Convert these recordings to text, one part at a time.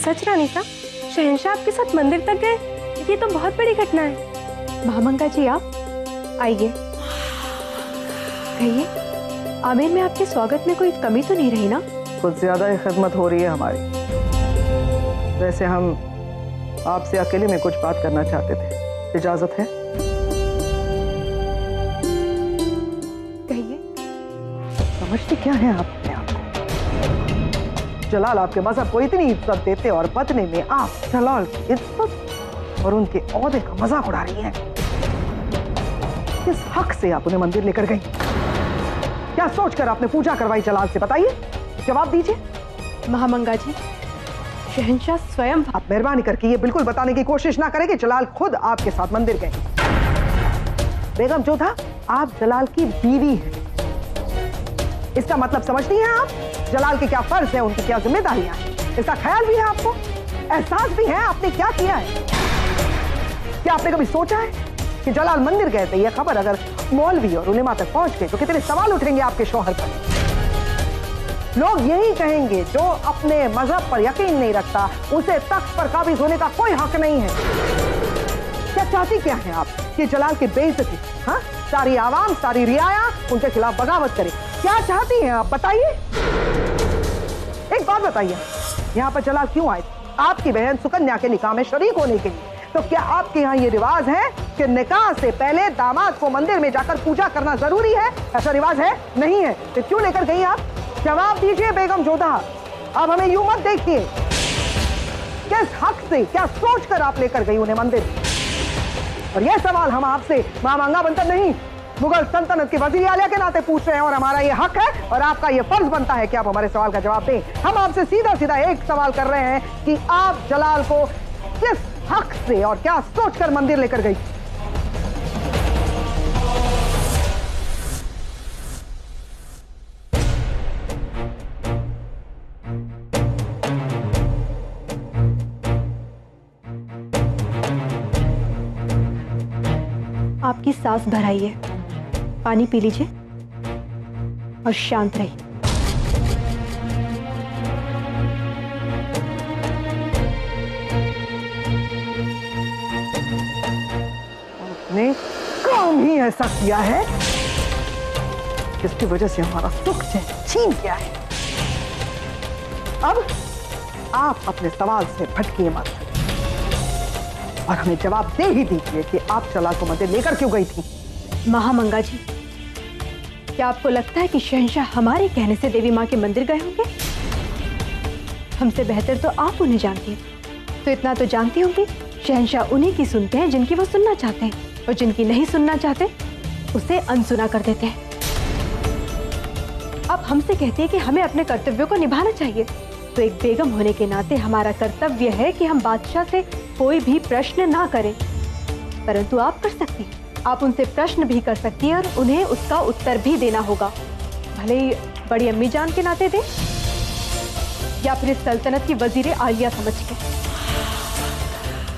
सच रानी साहब, शहंशाह आपके साथ मंदिर तक गए, ये तो बहुत बड़ी घटना है। महामंगा जी आप आइए, कहिए आमेर में आपके स्वागत में कोई कमी तो नहीं रही ना? कुछ ज्यादा ही खिदमत हो रही है हमारी। वैसे हम आपसे अकेले में कुछ बात करना चाहते थे, इजाजत है? कहिए। समझते क्या है आप अपने आप को? जलाल आपके मजहब को इतनी इज्जत देते और बदले में आप जलाल की इज्जत और उनके ओहदे का मजाक उड़ा रही हैं। किस हक से आप उन्हें मंदिर लेकर गई? क्या सोचकर आपने पूजा करवाई जलाल से? बताइए, जवाब दीजिए। महामंगा जी, शहंशाह स्वयं। आप मेहरबानी करके ये बिल्कुल बताने की कोशिश ना करें कि जलाल खुद आपके साथ मंदिर गए। बेगम जोधा, आप जलाल की बीवी हैं। इसका मतलब समझती हैं आप? जलाल के क्या फर्ज है, उनकी क्या जिम्मेदारियां हैं, इसका ख्याल भी है आपको? एहसास भी है आपने क्या किया है? क्या आपने कभी सोचा है कि जलाल मंदिर गए थे, यह खबर अगर मौलवी और उलेमा तक पहुंच गई तो कितने सवाल उठेंगे आपके शौहर पर? लोग यही कहेंगे, जो अपने मजहब पर यकीन नहीं रखता उसे तख्त पर काबिज होने का कोई हक नहीं है। क्या चाहती क्या है आप कि जलाल की बेइज्जती, हाँ, सारी आवाम, सारी रियाया उनके खिलाफ बगावत करे? क्या चाहती हैं आप? बताइए, एक बात बताइए, यहाँ पर जलाल क्यों आए? आपकी बहन सुकन्या के निकाह में शरीक होने के लिए। तो क्या आपके यहाँ ये रिवाज है कि निकाह से पहले दामाद को मंदिर में जाकर पूजा करना जरूरी है? ऐसा रिवाज है? नहीं है। तो क्यों लेकर गई आप? जवाब दीजिए बेगम जोधा। अब हमें यूं मत देखिए। किस हक से, क्या सोचकर आप लेकर गई उन्हें मंदिर? और यह सवाल हम आपसे महामंगा बनकर नहीं, मुगल सल्तनत के वजीर आलिया के नाते पूछ रहे हैं, और हमारा यह हक है और आपका यह फर्ज बनता है कि आप हमारे सवाल का जवाब दें। हम आपसे सीधा सीधा एक सवाल कर रहे हैं कि आप जलाल को किस हक से और क्या सोचकर मंदिर लेकर गई? आपकी सांस भराई है, पानी पी लीजिए और शांत रहिए। आपने काम ही ऐसा किया है जिसकी वजह से हमारा सुख छीन गया है। अब आप अपने सवाल से भटकिए मत और हमें जवाब दे ही दीजिए कि आप जलाल को मंदिर लेकर क्यों गई थी? महामंगा जी, क्या आपको लगता है कि शहंशाह हमारे कहने से देवी माँ के मंदिर गए होंगे? हमसे बेहतर तो आप उन्हें जानती हैं। तो इतना तो जानती होंगी, शहंशाह उन्हीं की सुनते हैं जिनकी वो सुनना चाहते हैं, और जिनकी नहीं सुनना चाहते उसे अनसुना कर देते हैं। अब हमसे कहते हैं कि हमें अपने कर्तव्यों को निभाना चाहिए, तो एक बेगम होने के नाते हमारा कर्तव्य है कि हम बादशाह से कोई भी प्रश्न ना करें। परंतु आप कर सकती हैं, आप उनसे प्रश्न भी कर सकती हैं और उन्हें उसका उत्तर भी देना होगा, भले ही बड़ी अम्मी जान के नाते दें या फिर इस सल्तनत की वजीर आलिया समझ के।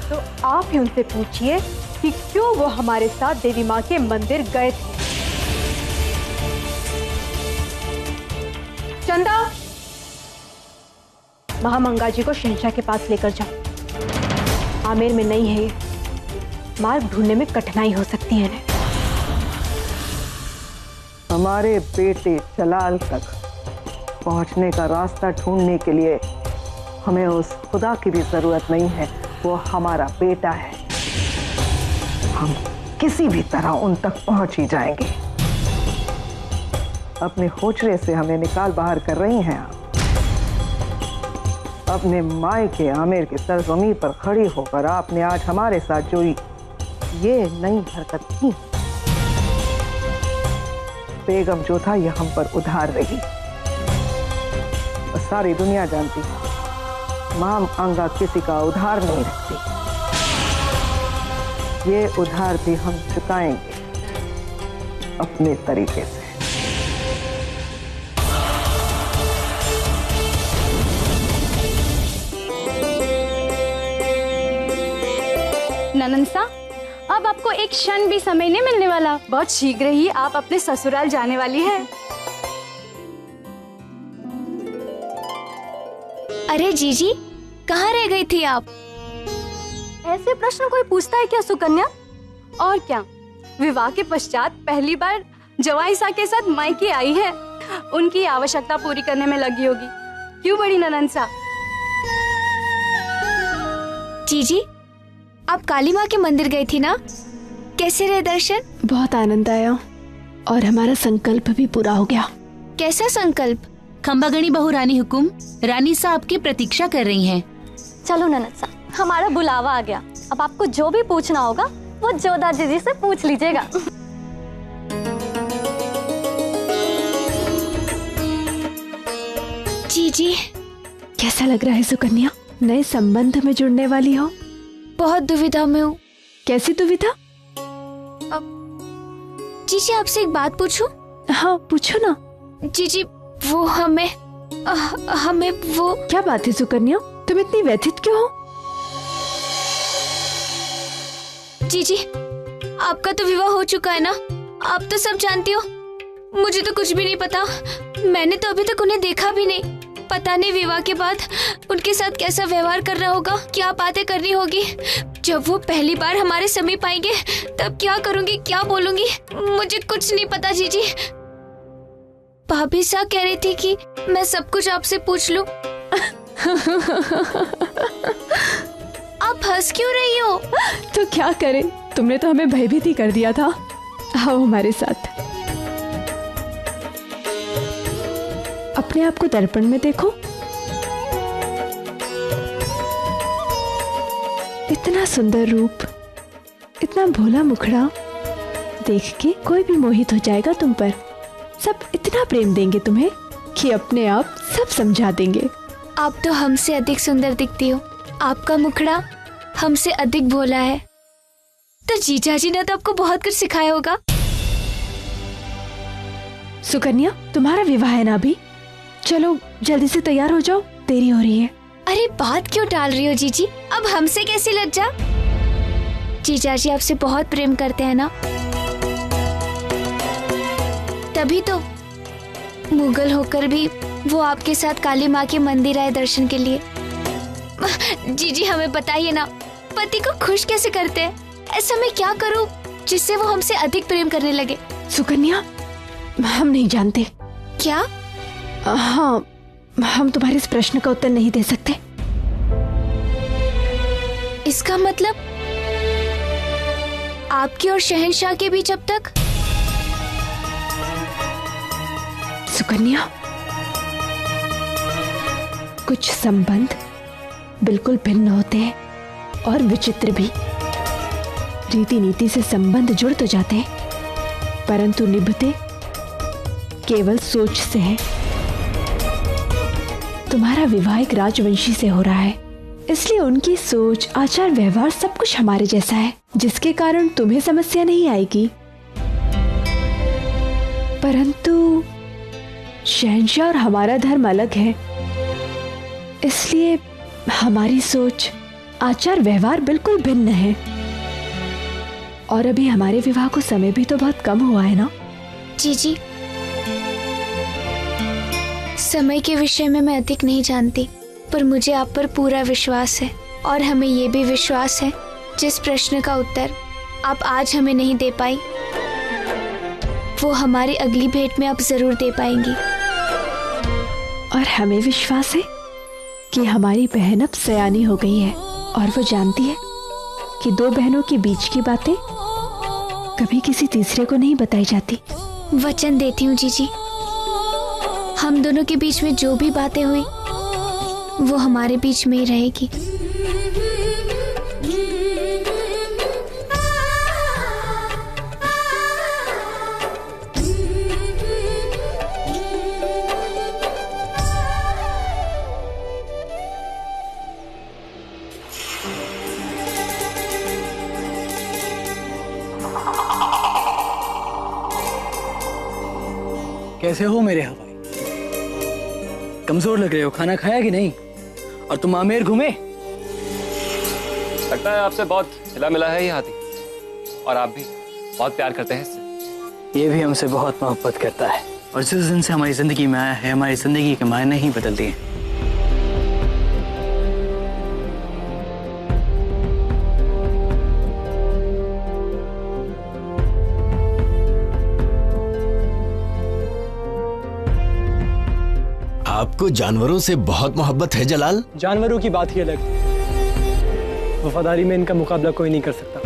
तो आप ही उनसे पूछिए कि क्यों वो हमारे साथ देवी माँ के मंदिर गए थे। चंदा, महामंगा जी को शहंशाह के पास लेकर जाओ। आमेर में नहीं है ये, मार्ग ढूंढने में कठिनाई हो सकती है इन्हें। हमारे बेटे जलाल तक पहुंचने का रास्ता ढूंढने के लिए हमें उस खुदा की भी जरूरत नहीं है, वो हमारा बेटा है। हम किसी भी तरह उन तक पहुंच ही जाएंगे। अपने होचरे से हमें निकाल बाहर कर रही हैं आप। अपने माए के आमेर के सरजमीन पर खड़ी होकर आपने आज हमारे साथ जो ये नई हरकत की, बेगम जो था ये हम पर उधार रही। सारी दुनिया जानती है महामंगा किसी का उधार नहीं रखती। ये उधार भी हम चुकाएंगे अपने तरीके से। ननंसा, अब आपको एक क्षण भी समय नहीं मिलने वाला। बहुत शीघ्र ही आप अपने ससुराल जाने वाली हैं। अरे जीजी, कहाँ रह गई थी आप? ऐसे प्रश्न कोई पूछता है क्या सुकन्या? और क्या, विवाह के पश्चात पहली बार जवाई सा के साथ मायके आई है, उनकी आवश्यकता पूरी करने में लगी होगी। क्यों बड़ी ननंद सा? जीजी, आप काली माँ के मंदिर गई थी ना? कैसे रहे दर्शन? बहुत आनंद आया और हमारा संकल्प भी पूरा हो गया। कैसा संकल्प? खंबागणी बहू रानी हुकुम, रानी साहब की प्रतीक्षा कर रही हैं। चलो ननद सा, हमारा बुलावा आ गया। अब आपको जो भी पूछना होगा वो जोधा जीजी से पूछ लीजिएगा। जीजी, कैसा लग रहा है सुकन्या, नए संबंध में जुड़ने वाली हो? बहुत दुविधा में हूँ। कैसी दुविधा? जीजी, आपसे एक बात पूछूं? हाँ पूछो ना। जीजी, वो हमें वो क्या बात है सुकन्या, तुम इतनी व्यथित क्यों हो? जीजी, आपका तो विवाह हो चुका है ना, आप तो सब जानती हो। मुझे तो कुछ भी नहीं पता, मैंने तो अभी तक उन्हें देखा भी नहीं। पता नहीं विवाह के बाद उनके साथ कैसा व्यवहार करना होगा, क्या बातें करनी होगी। जब वो पहली बार हमारे समीप आएंगे तब क्या करूंगी, क्या बोलूंगी, मुझे कुछ नहीं पता। जीजी, भाभी सा कह रही थी कि मैं सब कुछ आपसे पूछ लूं। आप हंस क्यों रही हो? तो क्या करें, तुमने तो हमें भयभीत ही कर दिया था। आओ हमारे साथ, अपने आप को दर्पण में देखो। इतना सुंदर रूप, इतना भोला मुखड़ा, देख के कोई भी मोहित हो जाएगा तुम पर। सब इतना प्रेम देंगे तुम्हें कि अपने आप सब समझा देंगे। आप तो हमसे अधिक सुंदर दिखती हो, आपका मुखड़ा हमसे अधिक भोला है। तो जीजा जी ने तो आपको बहुत कुछ सिखाया होगा। सुकन्या, तुम्हारा विवाह है ना अभी? चलो जल्दी से तैयार हो जाओ, देरी हो रही है। अरे बात क्यों टाल रही हो जीजी, अब हमसे कैसी लज्जा? जीजा जी आपसे बहुत प्रेम करते हैं ना, तभी तो मुगल होकर भी वो आपके साथ काली माँ के मंदिर आए दर्शन के लिए। जीजी हमें बताइए ना, पति को खुश कैसे करते हैं? ऐसा मैं क्या करूं जिससे वो हमसे अधिक प्रेम करने लगे? सुकन्या, हम नहीं जानते। क्या? हाँ, हम तुम्हारे इस प्रश्न का उत्तर नहीं दे सकते। इसका मतलब आपकी और शहंशाह के बीच अब तक? सुकन्या, कुछ संबंध बिल्कुल भिन्न होते हैं और विचित्र भी। रीति नीति से संबंध जुड़ तो जाते हैं, परंतु निभते केवल सोच से है। तुम्हारा विवाह एक राजवंशी से हो रहा है, इसलिए उनकी सोच, आचार, व्यवहार सब कुछ हमारे जैसा है, जिसके कारण तुम्हें समस्या नहीं आएगी। परंतु शहंशाह और हमारा धर्म अलग है, इसलिए हमारी सोच, आचार, व्यवहार बिल्कुल भिन्न है। और अभी हमारे विवाह को समय भी तो बहुत कम हुआ है ना? जीजी, समय के विषय में मैं अधिक नहीं जानती, पर मुझे आप पर पूरा विश्वास है। और हमें ये भी विश्वास है, जिस प्रश्न का उत्तर आप आज हमें नहीं दे पाई, वो हमारी अगली भेंट में आप जरूर दे पाएंगी। और हमें विश्वास है कि हमारी बहन अब सयानी हो गई है और वो जानती है कि दो बहनों के बीच की बातें कभी किसी तीसरे को नहीं बताई जाती। वचन देती हूँ जीजी, हम दोनों के बीच में जो भी बातें हुई वो हमारे बीच में ही रहेगी। कैसे हो मेरे हवाई? कमजोर लग रहे हो, खाना खाया कि नहीं? और तुम आमेर घूमे? लगता है आपसे बहुत मिला मिला है ये हाथी, और आप भी बहुत प्यार करते हैं इससे। ये भी हमसे बहुत मोहब्बत करता है, और जिस दिन से हमारी जिंदगी में आया है, हमारी जिंदगी के मायने ही बदल दिए। आपको जानवरों से बहुत मोहब्बत है जलाल? जानवरों की बात ही अलग है। वफादारी में इनका मुकाबला कोई नहीं कर सकता।